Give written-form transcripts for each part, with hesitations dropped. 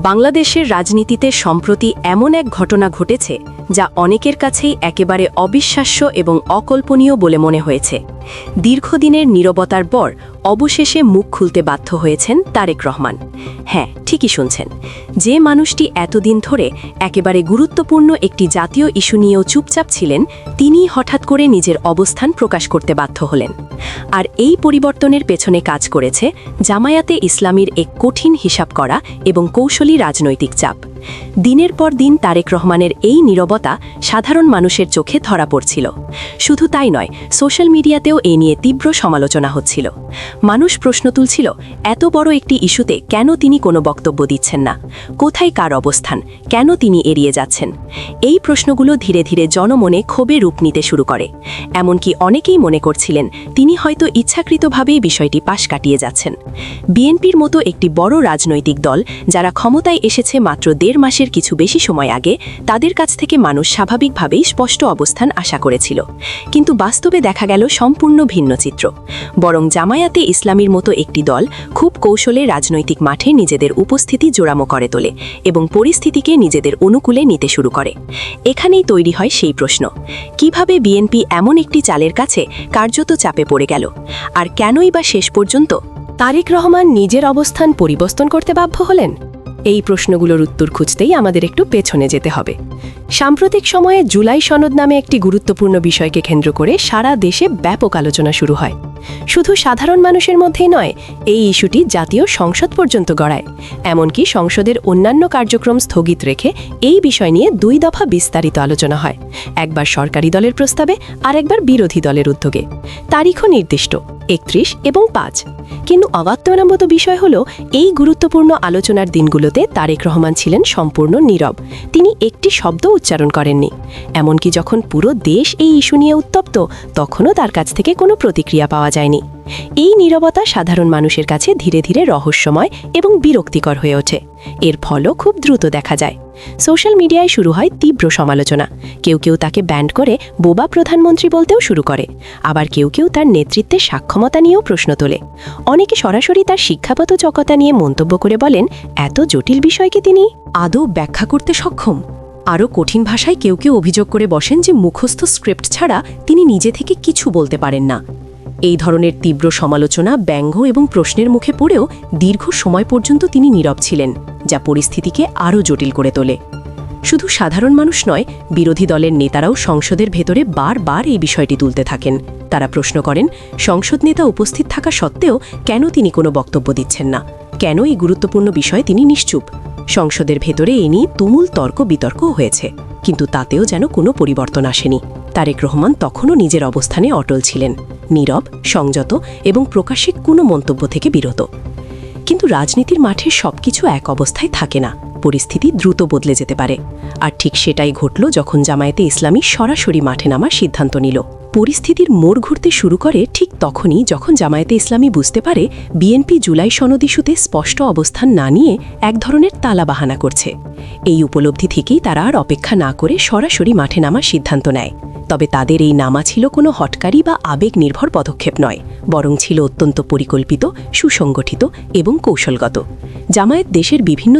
বাংলাদেশের রাজনীতিতে সম্প্রতি এমন এক ঘটনা ঘটেছে যা অনেকের কাছেই একেবারে অবিশ্বাস্য এবং অকল্পনীয় বলে মনে হয়েছে। দীর্ঘদিনের নীরবতার পর অবশেষে মুখ খুলতে বাধ্য হয়েছেন তারেক রহমান। হ্যাঁ, ঠিকই শুনছেন, যে মানুষটি এতদিন ধরে একেবারে গুরুত্বপূর্ণ একটি জাতীয় ইস্যু নিয়েও চুপচাপ ছিলেন, তিনিই হঠাৎ করে নিজের অবস্থান প্রকাশ করতে বাধ্য হলেন। আর এই পরিবর্তনের পেছনে কাজ করেছে জামায়াতে ইসলামীর এক কঠিন হিসাব করা এবং কৌশলী রাজনৈতিক চাপ। দিনের পর দিন তারেক রহমানের এই নীরবতা সাধারণ মানুষের চোখে ধরা পড়ছিল। শুধু তাই নয়, সোশ্যাল মিডিয়াতেও এ নিয়ে তীব্র সমালোচনা হচ্ছিল। মানুষ প্রশ্ন তুলছিল, এত বড় একটি ইস্যুতে কেন তিনি কোনো বক্তব্য দিচ্ছেন না? কোথায় কার অবস্থান? কেন তিনি এড়িয়ে যাচ্ছেন? এই প্রশ্নগুলো ধীরে ধীরে জনমনে ক্ষোভে রূপ নিতে শুরু করে। এমনকি অনেকেই মনে করছিলেন তিনি হয়তো ইচ্ছাকৃতভাবেই বিষয়টি পাশ কাটিয়ে যাচ্ছেন। বিএনপির মতো একটি বড় রাজনৈতিক দল, যারা ক্ষমতায় এসেছে মাত্র 1.5 মাসের কিছু বেশি সময় আগে, তাদের কাছ থেকে মানুষ স্বাভাবিকভাবেই স্পষ্ট অবস্থান আশা করেছিল। কিন্তু বাস্তবে দেখা গেল সম্পূর্ণ ভিন্ন চিত্র। বরং জামায়াতে ইসলামীর মতো একটি দল খুব কৌশলে রাজনৈতিক মাঠে নিজেদের উপস্থিতি জোরালো করে তোলে এবং পরিস্থিতিকে নিজেদের অনুকূলে নিতে শুরু করে। এখানেই তৈরি হয় সেই প্রশ্ন, কিভাবে বিএনপি এমন একটি চালের কাছে কার্যত চাপে পড়ে গেল? আর কেনই বা শেষ পর্যন্ত তারেক রহমান নিজের অবস্থান পরিবর্তন করতে বাধ্য হলেন? এই প্রশ্নগুলোর উত্তর খুঁজতেই আমাদের একটু পেছনে যেতে হবে। সাম্প্রতিক সময়ে জুলাই সনদ নামে একটি গুরুত্বপূর্ণ বিষয়কে কেন্দ্র করে সারা দেশে ব্যাপক আলোচনা শুরু হয়। শুধু সাধারণ মানুষের মধ্যেই নয়, এই ইস্যুটি জাতীয় সংসদ পর্যন্ত গড়ায়। এমনকি সংসদের অন্যান্য কার্যক্রম স্থগিত রেখে এই বিষয় নিয়ে 2 দফা বিস্তারিত আলোচনা হয়, একবার সরকারি দলের প্রস্তাবে আর একবার বিরোধী দলের উদ্যোগে। তারিখও নির্দিষ্ট, 31 এবং 5। কিন্তু অবাস্তবনামত বিষয় হলো, এই গুরুত্বপূর্ণ আলোচনার দিনগুলোতে তারেক রহমান ছিলেন সম্পূর্ণ নীরব। তিনি একটি শব্দ উচ্চারণ করেননি। এমনকি যখন পুরো দেশ এই ইস্যু নিয়ে উত্তপ্ত, তখনও তার কাছ থেকে কোনো প্রতিক্রিয়া পাওয়া যায়নি। এই নীরবতা সাধারণ মানুষের কাছে ধীরে ধীরে রহস্যময় এবং বিরক্তিকর হয়ে ওঠে। এর ফলও খুব দ্রুত দেখা যায়। সোশ্যাল মিডিয়ায় শুরু হয় তীব্র সমালোচনা। কেউ কেউ তাকে ব্যান্ড করে বোবা প্রধানমন্ত্রী বলতেও শুরু করে, আবার কেউ কেউ তার নেতৃত্বের সক্ষমতা নিয়েও প্রশ্ন তোলে। অনেকে সরাসরি তার শিক্ষাগত যোগ্যতা নিয়ে মন্তব্য করে বলেন, এত জটিল বিষয়কে তিনি আদৌ ব্যাখ্যা করতে সক্ষম? আরও কঠিন ভাষায় কেউ কেউ অভিযোগ করে বসেন যে মুখস্থ স্ক্রিপ্ট ছাড়া তিনি নিজে থেকে কিছু বলতে পারেন না। এই ধরনের তীব্র সমালোচনা, ব্যঙ্গ এবং প্রশ্নের মুখে পড়েও দীর্ঘ সময় পর্যন্ত তিনি নীরব ছিলেন, যা পরিস্থিতিকে আরও জটিল করে তোলে। শুধু সাধারণ মানুষ নয়, বিরোধী দলের নেতারাও সংসদের ভেতরে বারবার এই বিষয়টি তুলতে থাকেন। তারা প্রশ্ন করেন, সংসদ নেতা উপস্থিত থাকা সত্ত্বেও কেন তিনি কোনো বক্তব্য দিচ্ছেন না? কেন এই গুরুত্বপূর্ণ বিষয়ে তিনি নিশ্চুপ? সংসদের ভেতরে এ নিয়ে তুমুল তর্ক বিতর্কও হয়েছে, কিন্তু তাতেও যেন কোনো পরিবর্তন আসেনি। তারেক রহমান তখনও নিজের অবস্থানে অটল ছিলেন, নীরব, সংযত এবং প্রকাশ্যে কোনো মন্তব্য থেকে বিরত। কিন্তু রাজনীতির মাঠে সবকিছু এক অবস্থায় থাকে না, পরিস্থিতি দ্রুত বদলে যেতে পারে। আর ঠিক সেটাই ঘটল যখন জামায়াতে ইসলামী সরাসরি মাঠে নামার সিদ্ধান্ত নিল। পরিস্থিতির মোড় ঘুরতে শুরু করে ঠিক তখনই যখন জামায়াতে ইসলামী বুঝতে পারে বিএনপি জুলাই সনদ ইস্যুতে স্পষ্ট অবস্থান না নিয়ে এক ধরনের তালাবাহানা করছে। এই উপলব্ধি থেকেই তারা আর অপেক্ষা না করে সরাসরি মাঠে নামার সিদ্ধান্ত নেয়। তবে তাদের এই নামা ছিল কোনো হটকারী বা আবেগ নির্ভর পদক্ষেপ নয়, বরং ছিল অত্যন্ত পরিকল্পিত, সুসংগঠিত এবং কৌশলগত। জামায়াত দেশের বিভিন্ন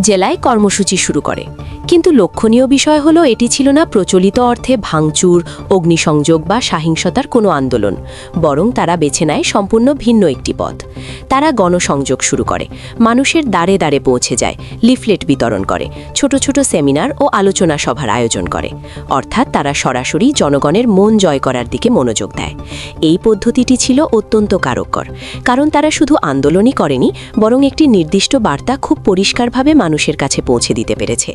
জেলায় কর্মসূচি শুরু করে, কিন্তু লক্ষণীয় বিষয় হলো এটি ছিল না প্রচলিত অর্থে ভাঙচুর, অগ্নিসংযোগ বা সহিংসতার কোনো আন্দোলন, বরং তারা বেছে নেয় সম্পূর্ণ ভিন্ন একটি পথ। তারা গণসংযোগ শুরু করে, মানুষের দ্বারে দ্বারে পৌঁছে যায়, লিফলেট বিতরণ করে, ছোট ছোট সেমিনার ও আলোচনা সভার আয়োজন করে। অর্থাৎ তারা সরাসরি জনগণের মন জয় করার দিকে মনোযোগ দেয়। এই পদ্ধতিটি ছিল অত্যন্ত কার্যকর, কারণ তারা শুধু আন্দোলনই করেনি, বরং একটি নির্দিষ্ট বার্তা খুব পরিষ্কারভাবে মানুষের কাছে পৌঁছে দিতে পেরেছে।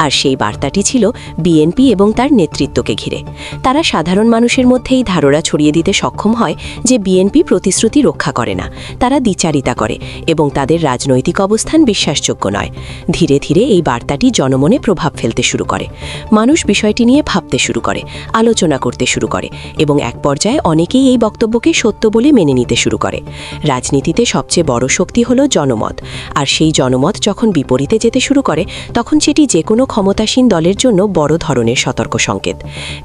আর সেই বার্তাটি ছিল বিএনপি এবং তার নেতৃত্বকে ঘিরে। তারা সাধারণ মানুষের মধ্যে এই ধারণা ছড়িয়ে দিতে সক্ষম হয় যে বিএনপি প্রতিশ্রুতি রক্ষা করে না, তারা দ্বিচারিতা করে এবং তাদের রাজনৈতিক অবস্থান বিশ্বাসযোগ্য নয়। ধীরে ধীরে এই বার্তাটি জনমনে প্রভাব ফেলতে শুরু করে। মানুষ বিষয়টি নিয়ে ভাবতে শুরু করে, আলোচনা করতে শুরু করে এবং এক পর্যায়ে অনেকেই এই বক্তব্যকে সত্য বলে মেনে নিতে শুরু করে। রাজনীতিতে সবচেয়ে বড় শক্তি হলো জনমত, আর সেই জনমত যখন বিপরীতে যেতে শুরু করে, তখন সেটি যে কোনো ক্ষমতাসীন দলের জন্য বড় ধরনের সতর্ক সংকেত।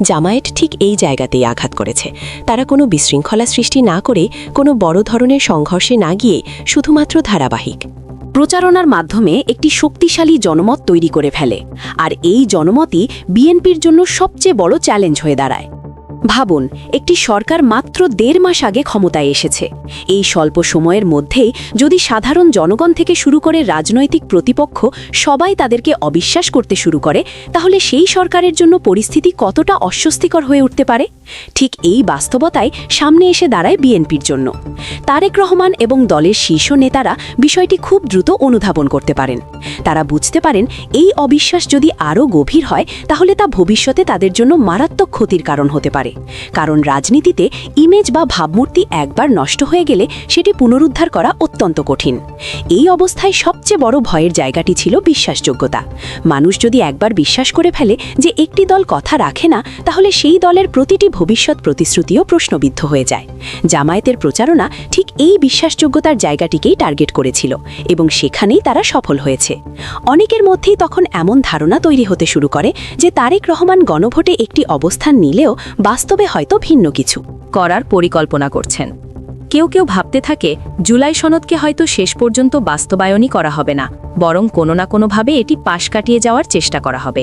জামায়াত ঠিক এই জায়গাতেই আঘাত করেছে। তারা কোনো বিশৃঙ্খলা সৃষ্টি না করে, কোনো বড় ধরনের সংঘর্ষে না গিয়ে শুধুমাত্র ধারাবাহিক প্রচারণার মাধ্যমে একটি শক্তিশালী জনমত তৈরি করে ফেলে, আর এই জনমতই বিএনপির জন্য সবচেয়ে বড় চ্যালেঞ্জ হয়ে দাঁড়ায়। ভাবুন, একটি সরকার মাত্র 1.5 মাস আগে ক্ষমতায় এসেছে। এই স্বল্প সময়ের মধ্যেই যদি সাধারণ জনগণ থেকে শুরু করে রাজনৈতিক প্রতিপক্ষ সবাই তাদেরকে অবিশ্বাস করতে শুরু করে, তাহলে সেই সরকারের জন্য পরিস্থিতি কতটা অস্বস্তিকর হয়ে উঠতে পারে। ঠিক এই বাস্তবতায় সামনে এসে দাঁড়ায় বিএনপির জন্য। তারেক রহমান এবং দলের শীর্ষ নেতারা বিষয়টি খুব দ্রুত অনুধাবন করতে পারেন। তারা বুঝতে পারেন এই অবিশ্বাস যদি আরও গভীর হয়, তাহলে তা ভবিষ্যতে তাদের জন্য মারাত্মক ক্ষতির কারণ হতে পারে। কারণ রাজনীতিতে ইমেজ বা ভাবমূর্তি একবার নষ্ট হয়ে গেলে সেটি পুনরুদ্ধার করা অত্যন্ত কঠিন। এই অবস্থায় সবচেয়ে বড় ভয়ের জায়গাটি ছিল বিশ্বাসযোগ্যতা। মানুষ যদি একবার বিশ্বাস করে ফেলে যে একটি দল কথা রাখে না, তাহলে সেই দলের প্রতিটি ভবিষ্যৎ প্রতিশ্রুতিও প্রশ্নবিদ্ধ হয়ে যায়। জামায়াতের প্রচারণা ঠিক এই বিশ্বাসযোগ্যতার জায়গাটিকেই টার্গেট করেছিল, এবং সেখানেই তারা সফল হয়েছে। অনেকের মধ্যেই তখন এমন ধারণা তৈরি হতে শুরু করে যে তারেক রহমান গণভোটে একটি অবস্থান নিলেও বাস্তবে হয়তো ভিন্ন কিছু করার পরিকল্পনা করছেন। কেউ কেউ ভাবতে থাকে জুলাই সনদকে হয়তো শেষ পর্যন্ত বাস্তবায়নই করা হবে না, বরং কোনো না কোনোভাবে এটি পাশ কাটিয়ে যাওয়ার চেষ্টা করা হবে।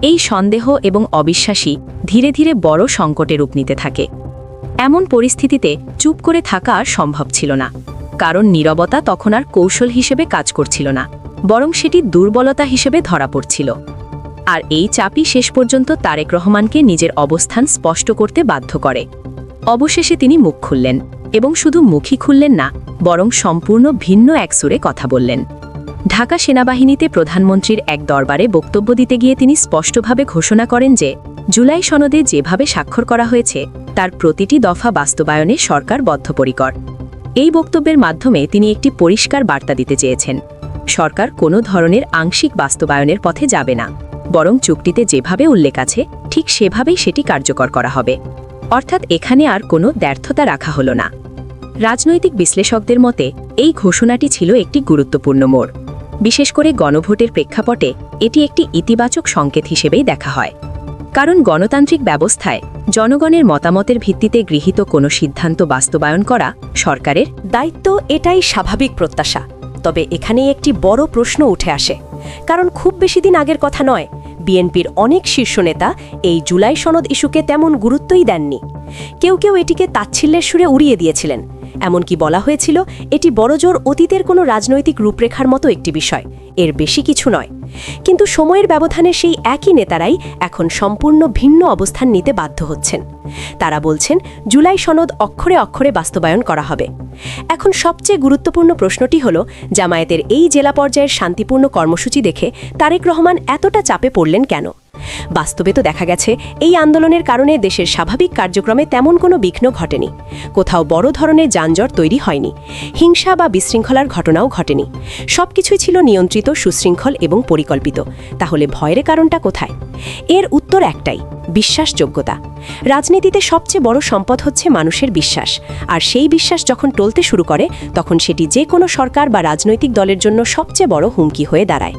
এই সন্দেহ এবং অবিশ্বাসী ধীরে ধীরে বড় সংকটে রূপ নিতে থাকে। এমন পরিস্থিতিতে চুপ করে থাকা আর সম্ভব ছিল না, কারণ নীরবতা তখন আর কৌশল হিসেবে কাজ করছিল না, বরং সেটি দুর্বলতা হিসেবে ধরা পড়ছিল। আর এই চাপই শেষ পর্যন্ত তারেক রহমানকে নিজের অবস্থান স্পষ্ট করতে বাধ্য করে। অবশেষে তিনি মুখ খুললেন, এবং শুধু মুখই খুললেন না, বরং সম্পূর্ণ ভিন্ন এক সুরে কথা বললেন। ঢাকা সেনাবাহিনীতে প্রধানমন্ত্রীর এক দরবারে বক্তব্য দিতে গিয়ে তিনি স্পষ্টভাবে ঘোষণা করেন যে জুলাই সনদে যেভাবে স্বাক্ষর করা হয়েছে তার প্রতিটি দফা বাস্তবায়নে সরকার বদ্ধপরিকর। এই বক্তব্যের মাধ্যমে তিনি একটি পরিষ্কার বার্তা দিতে চেয়েছেন, সরকার কোনো ধরনের আংশিক বাস্তবায়নের পথে যাবে না, বরং চুক্তিতে যেভাবে উল্লেখ আছে ঠিক সেভাবেই সেটি কার্যকর করা হবে। অর্থাৎ এখানে আর কোনো দ্ব্যর্থতা রাখা হলো না। রাজনৈতিক বিশ্লেষকদের মতে এই ঘোষণাটি ছিল একটি গুরুত্বপূর্ণ মোড়। বিশেষ করে গণভোটের প্রেক্ষাপটে এটি একটি ইতিবাচক সংকেত হিসেবেই দেখা হয়। কারণ গণতান্ত্রিক ব্যবস্থায় জনগণের মতামতের ভিত্তিতে গৃহীত কোনো সিদ্ধান্ত বাস্তবায়ন করা সরকারের দায়িত্ব। এটাই স্বাভাবিক প্রত্যাশা। তবে এখানেই একটি বড় প্রশ্ন উঠে আসে, কারণ খুব বেশি দিন আগের কথা নয়, বিএনপির অনেক শীর্ষ নেতা এই জুলাই সনদ ইস্যুকে তেমন গুরুত্বই দেননি। কেউ কেউ এটিকে তাচ্ছিল্যের সুরে উড়িয়ে দিয়েছিলেন। এমনকি বলা হয়েছিল এটি বড়জোর অতীতের কোনো রাজনৈতিক রূপরেখার মতো একটি বিষয়, এর বেশি কিছু নয়। কিন্তু সময়ের ব্যবধানে সেই একই নেতারাই এখন সম্পূর্ণ ভিন্ন অবস্থান নিতে বাধ্য হচ্ছেন। তারা বলছেন জুলাই সনদ অক্ষরে অক্ষরে বাস্তবায়ন করা হবে। এখন সবচেয়ে গুরুত্বপূর্ণ প্রশ্নটি হল, জামায়াতের এই জেলা পর্যায়ের শান্তিপূর্ণ কর্মসূচি দেখে তারেক রহমান এতটা চাপে পড়লেন কেন? বাস্তবে তো দেখা গেছে এই আন্দোলনের কারণে দেশের স্বাভাবিক কার্যক্রমে তেমন কোনো বিঘ্ন ঘটেনি। কোথাও বড় ধরনের যানজট তৈরি হয়নি, হিংসা বা বিশৃঙ্খলার ঘটনাও ঘটেনি। সবকিছুই ছিল নিয়ন্ত্রিত, সুশৃঙ্খল এবং পরিকল্পিত। তাহলে ভয়ের কারণটা কোথায়? এর উত্তর একটাই, বিশ্বাসযোগ্যতা। রাজনীতিতে সবচেয়ে বড় সম্পদ হচ্ছে মানুষের বিশ্বাস, আর সেই বিশ্বাস যখন টলতে শুরু করে তখন সেটি যে কোনো সরকার বা রাজনৈতিক দলের জন্য সবচেয়ে বড় হুমকি হয়ে দাঁড়ায়।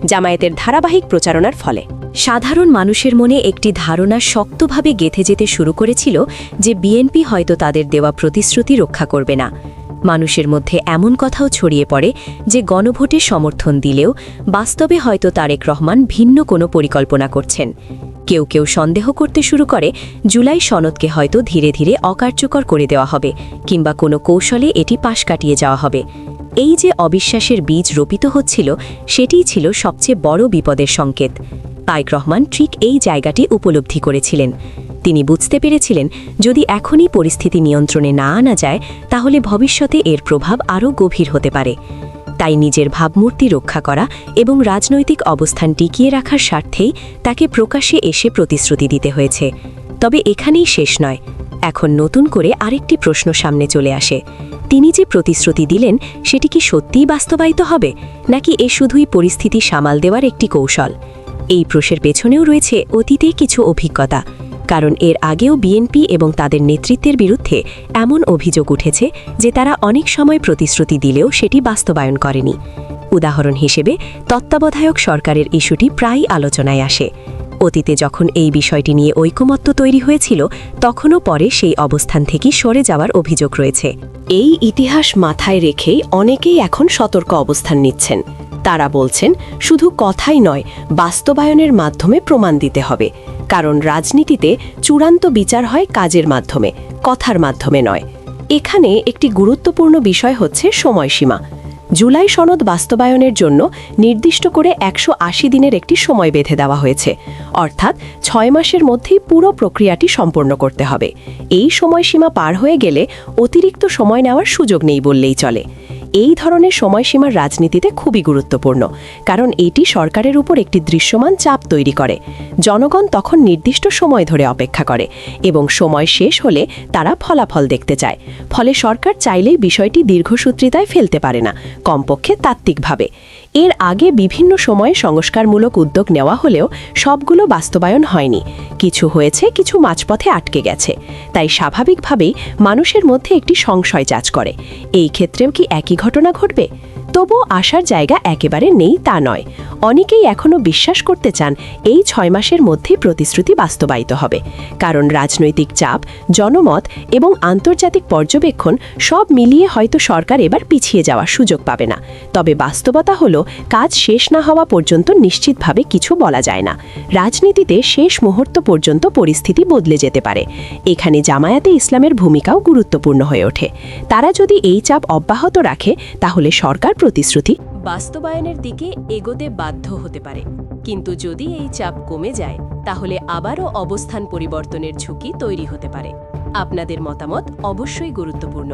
জামায়াতের ধারাবাহিক প্রচারণার ফলে সাধারণ মানুষের মনে একটি ধারণা শক্তভাবে গেঁথে যেতে শুরু করেছিল যে বিএনপি হয়তো তাদের দেওয়া প্রতিশ্রুতি রক্ষা করবে না। মানুষের মধ্যে এমন কথাও ছড়িয়ে পড়ে যে গণভোটে সমর্থন দিলেও বাস্তবে হয়তো তারেক রহমান ভিন্ন কোনো পরিকল্পনা করছেন। কেউ কেউ সন্দেহ করতে শুরু করে জুলাই সনদকে হয়তো ধীরে ধীরে অকার্যকর করে দেওয়া হবে, কিংবা কোনো কৌশলে এটি পাশ কাটিয়ে যাওয়া হবে। এই যে অবিশ্বাসের বীজ রোপিত হচ্ছিল, সেটিই ছিল সবচেয়ে বড় বিপদের সংকেত। তারেক রহমান ঠিক এই জায়গাটি উপলব্ধি করেছিলেন। তিনি বুঝতে পেরেছিলেন যদি এখনই পরিস্থিতি নিয়ন্ত্রণে না আনা যায়, তাহলে ভবিষ্যতে এর প্রভাব আরও গভীর হতে পারে। তাই নিজের ভাবমূর্তি রক্ষা করা এবং রাজনৈতিক অবস্থান টিকিয়ে রাখার স্বার্থেই তাকে প্রকাশ্যে এসে প্রতিশ্রুতি দিতে হয়েছে। তবে এখানেই শেষ নয়। এখন নতুন করে আরেকটি প্রশ্ন সামনে চলে আসে, তিনি যে প্রতিশ্রুতি দিলেন সেটি কি সত্যিই বাস্তবায়িত হবে, নাকি এ শুধুই পরিস্থিতি সামাল দেওয়ার একটি কৌশল? এই প্রশ্নের পেছনেও রয়েছে অতীতে কিছু অভিজ্ঞতা। কারণ এর আগেও বিএনপি এবং তাদের নেতৃত্বের বিরুদ্ধে এমন অভিযোগ উঠেছে যে তারা অনেক সময় প্রতিশ্রুতি দিলেও সেটি বাস্তবায়ন করেনি। উদাহরণ হিসেবে তত্ত্বাবধায়ক সরকারের ইস্যুটি প্রায়ই আলোচনায় আসে। অতীতে যখন এই বিষয়টি নিয়ে ঐকমত্য তৈরি হয়েছিল তখনও পরে সেই অবস্থান থেকে সরে যাওয়ার অভিযোগ রয়েছে। এই ইতিহাস মাথায় রেখেই অনেকেই এখন সতর্ক অবস্থান নিচ্ছেন। তারা বলছেন শুধু কথাই নয়, বাস্তবায়নের মাধ্যমে প্রমাণ দিতে হবে। কারণ রাজনীতিতে চূড়ান্ত বিচার হয় কাজের মাধ্যমে, কথার মাধ্যমে নয়। এখানে একটি গুরুত্বপূর্ণ বিষয় হচ্ছে সময়সীমা। জুলাই সনদ বাস্তবায়নের জন্য নির্দিষ্ট করে 180 দিনের একটি সময় বেঁধে দেওয়া হয়েছে, অর্থাৎ 6 মাসের মধ্যেই পুরো প্রক্রিয়াটি সম্পন্ন করতে হবে। এই সময়সীমা পার হয়ে গেলে অতিরিক্ত সময় নেওয়ার সুযোগ নেই বললেই চলে। এই ধরনের সময়সীমার রাজনীতিতে খুবই গুরুত্বপূর্ণ, কারণ এটি সরকারের উপর একটি দৃশ্যমান চাপ তৈরি করে। জনগণ তখন নির্দিষ্ট সময় ধরে অপেক্ষা করে এবং সময় শেষ হলে তারা ফলাফল দেখতে চায়। ফলে সরকার চাইলেই বিষয়টি দীর্ঘসূত্রিতায় ফেলতে পারে না, কমপক্ষে তাত্ত্বিকভাবে। এর আগে বিভিন্ন সময়ে সংস্কারমূলক উদ্যোগ নেওয়া হলেও সবগুলো বাস্তবায়ন হয়নি। কিছু হয়েছে, কিছু মাঝপথে আটকে গেছে। তাই স্বাভাবিকভাবেই মানুষের মধ্যে একটি সংশয় কাজ করে, এই ক্ষেত্রেও কি একই ঘটনা ঘটবে? তবুও আশার জায়গা একেবারে নেই তা নয়। অনেকেই এখনও বিশ্বাস করতে চান এই 6 মাসের মধ্যেই প্রতিশ্রুতি বাস্তবায়িত হবে, কারণ রাজনৈতিক চাপ, জনমত এবং আন্তর্জাতিক পর্যবেক্ষণ সব মিলিয়ে হয়তো সরকার এবার পিছিয়ে যাওয়ার সুযোগ পাবে না। তবে বাস্তবতা হলো, কাজ শেষ না হওয়া পর্যন্ত নিশ্চিতভাবে কিছু বলা যায় না। রাজনীতিতে শেষ মুহূর্ত পর্যন্ত পরিস্থিতি বদলে যেতে পারে। এখানে জামায়াতে ইসলামের ভূমিকাও গুরুত্বপূর্ণ হয়ে ওঠে। তারা যদি এই চাপ অব্যাহত রাখে, তাহলে সরকার প্রতিশ্রুতি বাস্তবায়নের দিকে এগোতে বাধ্য হতে পারে। কিন্তু যদি এই চাপ কমে যায়, তাহলে আবারও অবস্থান পরিবর্তনের ঝুঁকি তৈরি হতে পারে। আপনাদের মতামত অবশ্যই গুরুত্বপূর্ণ।